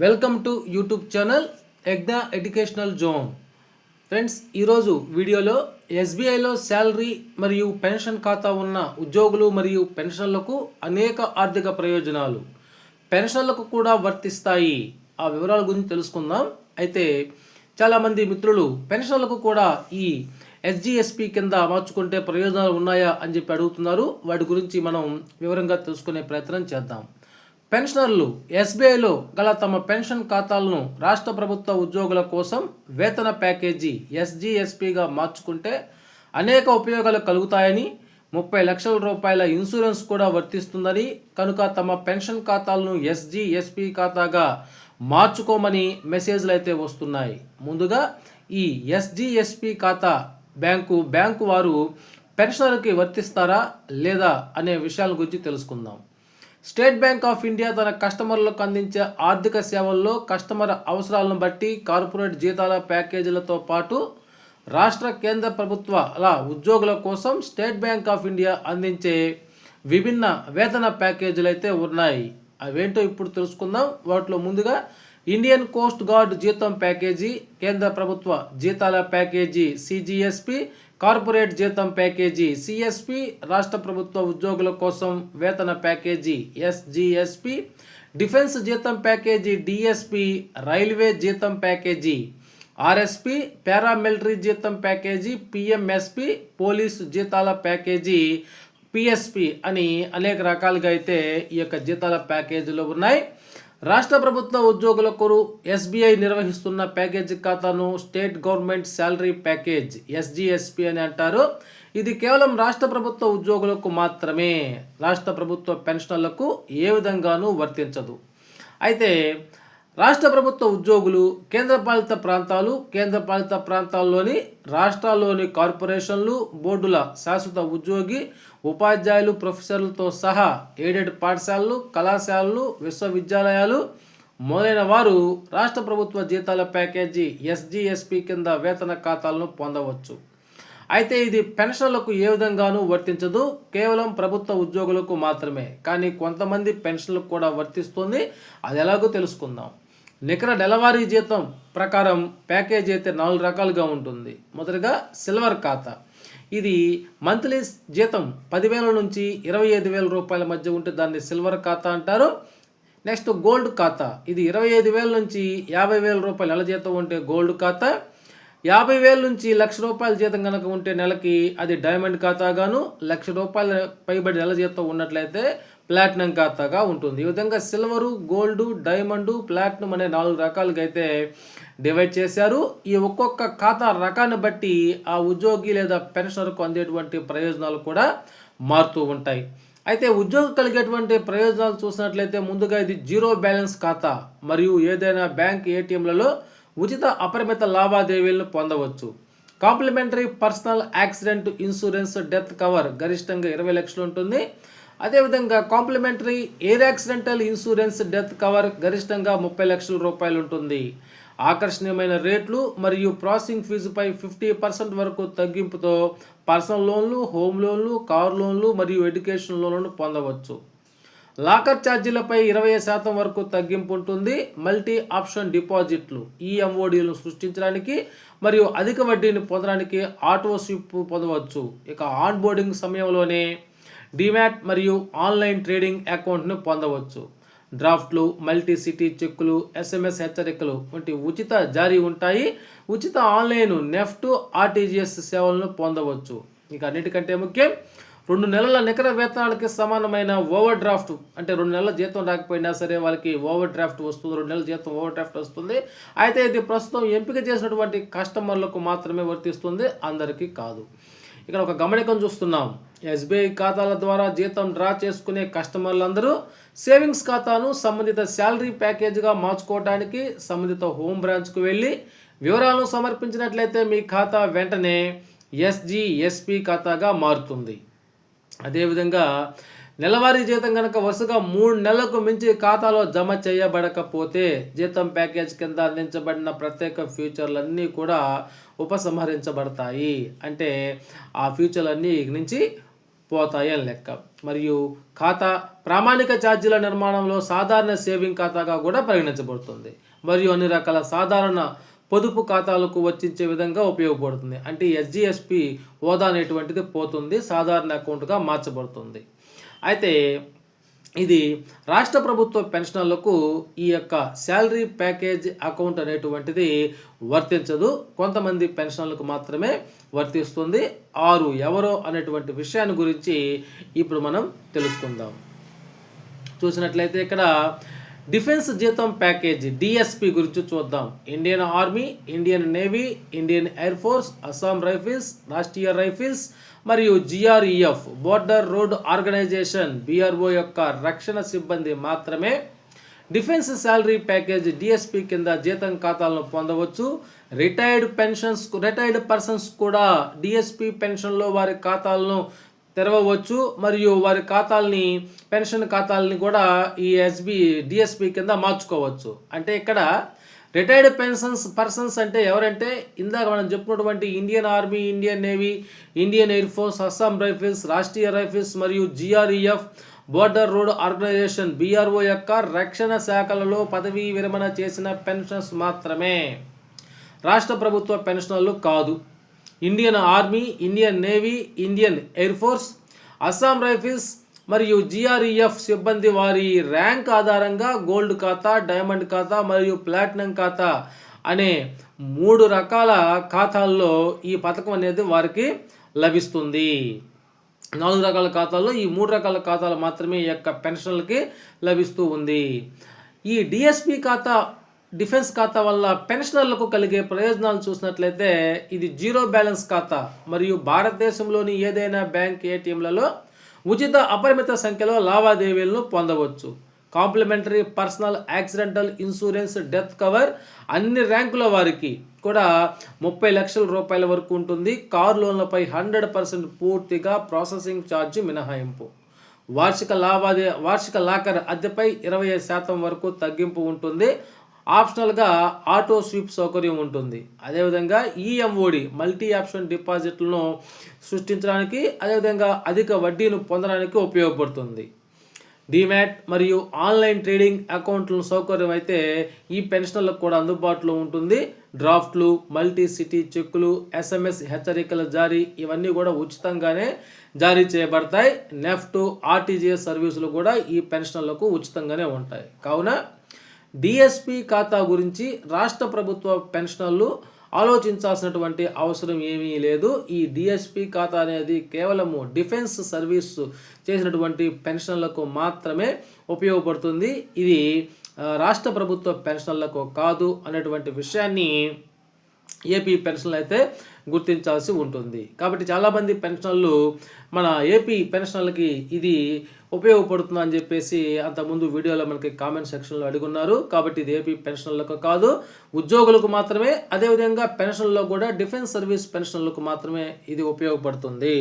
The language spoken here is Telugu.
వెల్కమ్ టు యూట్యూబ్ ఛానల్ ఎగ్నా ఎడ్యుకేషనల్ జోన్. ఫ్రెండ్స్, ఈరోజు వీడియోలో ఎస్బీఐలో శాలరీ మరియు పెన్షన్ ఖాతా ఉన్న ఉద్యోగులు మరియు పెన్షన్లకు అనేక ఆర్థిక ప్రయోజనాలు పెన్షన్లకు కూడా వర్తిస్తాయి. ఆ వివరాల గురించి తెలుసుకుందాం. అయితే చాలామంది మిత్రులు పెన్షన్లకు కూడా ఈ ఎస్జిఎస్పి కింద మార్చుకుంటే ప్రయోజనాలు ఉన్నాయా అని చెప్పి అడుగుతున్నారు. వాటి గురించి మనం వివరంగా తెలుసుకునే ప్రయత్నం చేద్దాం. పెన్షనర్లు ఎస్బీఐలో గల తమ పెన్షన్ ఖాతాలను రాష్ట్ర ప్రభుత్వ ఉద్యోగుల కోసం వేతన ప్యాకేజీ ఎస్జిఎస్పిగా మార్చుకుంటే అనేక ఉపయోగాలు కలుగుతాయని, 30 లక్షల రూపాయల ఇన్సూరెన్స్ కూడా వర్తిస్తుందని, కనుక తమ పెన్షన్ ఖాతాలను ఎస్జిఎస్పి ఖాతాగా మార్చుకోమని మెసేజ్లు అయితే వస్తున్నాయి. ముందుగా ఈ ఎస్జిఎస్పి ఖాతా బ్యాంకు వారు పెన్షనర్కి వర్తిస్తారా లేదా అనే విషయాల గురించి తెలుసుకుందాం. స్టేట్ బ్యాంక్ ఆఫ్ ఇండియా తన కస్టమర్లకు అందించే ఆర్థిక సేవల్లో కస్టమర్ అవసరాలను బట్టి కార్పొరేట్ జీతాల ప్యాకేజీలతో పాటు రాష్ట్ర కేంద్ర ప్రభుత్వాల ఉద్యోగుల కోసం స్టేట్ బ్యాంక్ ఆఫ్ ఇండియా అందించే విభిన్న వేతన ప్యాకేజీలు అయితే ఉన్నాయి. అవేంటో ఇప్పుడు తెలుసుకుందాం. వాటిలో ముందుగా ఇండియన్ కోస్ట్ గార్డ్ జీతం ప్యాకేజీ, కేంద్ర ప్రభుత్వ జీతాల ప్యాకేజీ సిజిఎస్పి, కార్పొరేట్ జీతం ప్యాకేజీ సిఎస్పి, రాష్ట్ర ప్రభుత్వ ఉద్యోగుల కోసం వేతన ప్యాకేజీ ఎస్జిఎస్పి, డిఫెన్స్ జీతం ప్యాకేజీ డిఎస్పి, రైల్వే జీతం ప్యాకేజీ ఆర్ఎస్పి, పారామిలిటరీ జీతం ప్యాకేజీ పిఎంఎస్పి, పోలీసు జీతాల ప్యాకేజీ పిఎస్పి అని అనేక రకాలుగా అయితే ఈ యొక్క జీతాల ప్యాకేజీలు ఉన్నాయి. రాష్ట్ర ప్రభుత్వ ఉద్యోగులకు ఎస్బీఐ నిర్వహిస్తున్న ప్యాకేజీ ఖాతాను స్టేట్ గవర్నమెంట్ శాలరీ ప్యాకేజ్ ఎస్జిఎస్పి అని అంటారు. ఇది కేవలం రాష్ట్ర ప్రభుత్వ ఉద్యోగులకు మాత్రమే, రాష్ట్ర ప్రభుత్వ పెన్షనర్లకు ఏ విధంగానూ వర్తించదు. అయితే రాష్ట్ర ప్రభుత్వ ఉద్యోగులు, కేంద్రపాలిత ప్రాంతాల్లోని రాష్ట్రాల్లోని కార్పొరేషన్లు, బోర్డుల శాశ్వత ఉద్యోగి, ఉపాధ్యాయులు, ప్రొఫెసర్లతో సహా ఎయిడెడ్ పాఠశాలలు, కళాశాలలు, విశ్వవిద్యాలయాలు మొదలైన వారు రాష్ట్ర ప్రభుత్వ జీతాల ప్యాకేజీ ఎస్జిఎస్పి కింద వేతన ఖాతాలను పొందవచ్చు. అయితే ఇది పెన్షన్లకు ఏ విధంగానూ వర్తించదు, కేవలం ప్రభుత్వ ఉద్యోగులకు మాత్రమే. కానీ కొంతమంది పెన్షన్లకు కూడా వర్తిస్తుంది. అది ఎలాగో తెలుసుకుందాం. నికర నెలవారీ జీతం ప్రకారం ప్యాకేజీ అయితే 4 రకాలుగా ఉంటుంది. మొదటగా సిల్వర్ ఖాతా. ఇది మంత్లీ జీతం 10,000 నుంచి 25,000 రూపాయల మధ్య ఉంటే దాన్ని సిల్వర్ ఖాతా అంటారు. నెక్స్ట్ గోల్డ్ ఖాతా. ఇది 25,000 నుంచి 50,000 రూపాయల నెల జీతం ఉంటే గోల్డ్ ఖాతా. 50,000 నుంచి 1,00,000 రూపాయల జీతం కనుక ఉంటే నెలకి అది డైమండ్ ఖాతాగాను, 1,00,000 రూపాయల పైబడి నెల జీతం ఉన్నట్లయితే ప్లాటినం ఖాతాగా ఉంటుంది. ఈ విధంగా సిల్వరు, గోల్డ్, డైమండ్, ప్లాటినం అనే 4 రకాలుగా అయితే డివైడ్ చేశారు. ఈ ఒక్కొక్క ఖాతా రకాన్ని బట్టి ఆ ఉద్యోగి లేదా పెన్షనర్కు అందేటువంటి ప్రయోజనాలు కూడా మారుతూ ఉంటాయి. అయితే ఉద్యోగం కలిగేటువంటి ప్రయోజనాలు చూసినట్లయితే ముందుగా ఇది జీరో బ్యాలెన్స్ ఖాతా మరియు ఏదైనా బ్యాంక్ ఏటీఎంలలో ఉచిత అపరిమిత లావాదేవీలను పొందవచ్చు. Complimentary personal accident insurance death cover గరిష్టంగా 20 లక్షలు ఉంటుంది. అదేవిధంగా complimentary air accidental insurance death cover గరిష్టంగా 30 లక్షల రూపాయలు ఉంటుంది. ఆకర్షణీయమైన రేట్లు మరియు ప్రాసెసింగ్ ఫీజుపై 50% వరకు తగ్గింపుతో పర్సనల్ లోన్లు, హోమ్ లోన్లు, కార్ లోన్లు మరియు ఎడ్యుకేషన్ లోన్లను పొందవచ్చు. లాకర్ ఛార్జీలపై 20% వరకు తగ్గింపు ఉంటుంది. మల్టీ ఆప్షన్ డిపాజిట్లు, ఈఎంఓడీలను సృష్టించడానికి మరియు అధిక వడ్డీని పొందడానికి ఆటో స్విప్ పొందవచ్చు. ఇక ఆన్ బోర్డింగ్ సమయంలోనే డిమాట్ మరియు ఆన్లైన్ ట్రేడింగ్ అకౌంట్ను పొందవచ్చు. డ్రాఫ్ట్లు, మల్టీ సిటీ చెక్కులు, ఎస్ఎంఎస్ హెచ్చరికలు వంటి ఉచిత జారీ ఉంటాయి. ఉచిత ఆన్లైన్ నెఫ్ట్, ఆర్టీజీఎస్ సేవలను పొందవచ్చు. ఇక అన్నిటికంటే ముఖ్యం 2 నెలల నికర వేతనాలకి సమానమైన ఓవర్ డ్రాఫ్ట్, అంటే 2 నెలల జీతం రాకపోయినా సరే వాళ్ళకి ఓవర్ డ్రాఫ్ట్ వస్తుంది, 2 నెలల జీతం ఓవర్ డ్రాఫ్ట్ వస్తుంది. అయితే ఇది ప్రస్తుతం ఎంపిక చేసినటువంటి కస్టమర్లకు మాత్రమే వర్తిస్తుంది, అందరికీ కాదు. ఇక్కడ ఒక గమనికను చూస్తున్నాం. ఎస్బీఐ ఖాతాల ద్వారా జీతం డ్రా చేసుకునే కస్టమర్లందరూ సేవింగ్స్ ఖాతాను సంబంధిత శాలరీ ప్యాకేజీగా మార్చుకోవడానికి సంబంధిత హోమ్ బ్రాంచ్కు వెళ్ళి వివరాలను సమర్పించినట్లయితే మీ ఖాతా వెంటనే ఎస్జిఎస్పి ఖాతాగా మారుతుంది. అదేవిధంగా నెలవారీ జీతం కనుక వరుసగా 3 నెలలకు మించి ఖాతాలో జమ చేయబడకపోతే జీతం ప్యాకేజ్ కింద అందించబడిన ప్రత్యేక ఫీచర్లన్నీ కూడా ఉపసంహరించబడతాయి. అంటే ఆ ఫీచర్లన్నీ నుంచి పోతాయి అని లెక్క. మరియు ఖాతా ప్రామాణిక ఛార్జీల నిర్మాణంలో సాధారణ సేవింగ్ ఖాతాగా కూడా పరిగణించబడుతుంది మరియు అన్ని రకాల సాధారణ పొదుపు ఖాతాలకు వర్తించే విధంగా ఉపయోగపడుతుంది. అంటే ఎస్జిఎస్పి హోదా అనేటువంటిది పోతుంది, సాధారణ అకౌంట్గా మార్చబడుతుంది. అయితే ఇది రాష్ట్ర ప్రభుత్వ పెన్షనర్లకు ఈ యొక్క శాలరీ ప్యాకేజ్ అకౌంట్ అనేటువంటిది వర్తించదు, కొంతమంది పెన్షనర్లకు మాత్రమే వర్తిస్తుంది. ఎవరో అనేటువంటి విషయాన్ని గురించి ఇప్పుడు మనం తెలుసుకుందాం. చూసినట్లయితే ఇక్కడ డిఫెన్స్ జీతం ప్యాకేజీ డిఎస్పి గురించి చూద్దాం. Indian army, Indian navy, Indian air force, Assam rifles, Rashtriya rifles మరియు GREF border road organisation BRO యొక్క రక్షణ సిబ్బంది మాత్రమే డిఫెన్స్ శాలరీ ప్యాకేజ్ డిఎస్పి కింద జీతం ఖాతాలను పొందవచ్చు. రిటైర్డ్ పర్సన్స్ కూడా డిఎస్పి పెన్షన్లో వారి ఖాతాలను తెరవవచ్చు మరియు వారి పెన్షన్ ఖాతాలని కూడా ఈ డిఎస్పి కింద మార్చుకోవచ్చు. అంటే ఇక్కడ రిటైర్డ్ పర్సన్స్ అంటే ఎవరంటే ఇందాక మనం చెప్పుకున్నటువంటి Indian army, Indian navy, Indian air force, Assam rifles, Rashtriya rifles మరియు GREF border road organisation BRO యొక్క రక్షణ శాఖలలో పదవీ విరమణ చేసిన పెన్షన్స్ మాత్రమే, రాష్ట్ర ప్రభుత్వ పెన్షనర్లు కాదు. Indian army, Indian navy, Indian air force, Assam rifles మరియు జిఆర్ఈఎఫ్ సిబ్బంది వారి ర్యాంక్ ఆధారంగా గోల్డ్ ఖాతా, డైమండ్ ఖాతా మరియు ప్లాటినం ఖాతా అనే 3 రకాల ఖాతాల్లో ఈ పథకం అనేది వారికి లభిస్తుంది. 4 రకాల ఖాతాల్లో ఈ 3 రకాల ఖాతాలు మాత్రమే ఈ యొక్క పెన్షన్లకి లభిస్తూ ఉంది. ఈ డిఎస్పి ఖాతా, డిఫెన్స్ ఖాతా వల్ల పెన్షనర్లకు కలిగే ప్రయోజనాలు చూసినట్లయితే ఇది జీరో బ్యాలెన్స్ ఖాతా మరియు భారతదేశంలోని ఏదైనా బ్యాంక్ ఏటీఎంలలో ఉచిత అపరిమిత సంఖ్యలో లావాదేవీలను పొందవచ్చు. Complimentary personal accidental insurance death cover అన్ని ర్యాంకుల వారికి కూడా 30 లక్షల రూపాయల వరకు ఉంటుంది. కారు లోన్లపై 100% పూర్తిగా ప్రాసెసింగ్ ఛార్జీ మినహాయింపు. వార్షిక లాకర్ అద్దెపై 20% వరకు తగ్గింపు ఉంటుంది. ఆప్షనల్గా ఆటో స్వీప్ సౌకర్యం ఉంటుంది. అదేవిధంగా ఈఎంఓడి మల్టీ ఆప్షన్ డిపాజిట్లను సృష్టించడానికి, అదేవిధంగా అధిక వడ్డీని పొందడానికి ఉపయోగపడుతుంది. డిమాట్ మరియు ఆన్లైన్ ట్రేడింగ్ అకౌంట్ల సౌకర్యం అయితే ఈ పెన్షనర్లకు కూడా అందుబాటులో ఉంటుంది. డ్రాఫ్ట్లు, మల్టీ సిటీ చెక్కులు, ఎస్ఎంఎస్ హెచ్చరికల జారీ ఇవన్నీ కూడా ఉచితంగానే జారీ చేయబడతాయి. నెఫ్ట్, ఆర్టీజీఎస్ సర్వీసులు కూడా ఈ పెన్షనర్లకు ఉచితంగానే ఉంటాయి. కావున డిఎస్పి ఖాతా గురించి రాష్ట్ర ప్రభుత్వ పెన్షనర్లు ఆలోచించాల్సినటువంటి అవసరం ఏమీ లేదు. ఈ డిఎస్పి ఖాతా అనేది కేవలము డిఫెన్స్ సర్వీస్ చేసినటువంటి పెన్షన్లకు మాత్రమే ఉపయోగపడుతుంది. ఇది రాష్ట్ర ప్రభుత్వ పెన్షన్లకు కాదు అనేటువంటి విషయాన్ని ఏపీ పెన్షన్లు అయితే గుర్తించాల్సి ఉంటుంది. కాబట్టి చాలామంది పెన్షన్లు మన ఏపీ పెన్షన్లకి ఇది ఉపయోగపడుతుంది అని చెప్పేసి అంతకుముందు వీడియోలో మనకి కామెంట్ సెక్షన్లో అడుగున్నారు. కాబట్టి ఇది ఏపీ పెన్షన్లకు కాదు, ఉద్యోగులకు మాత్రమే, అదేవిధంగా పెన్షన్లో కూడా డిఫెన్స్ సర్వీస్ పెన్షన్లకు మాత్రమే ఇది ఉపయోగపడుతుంది.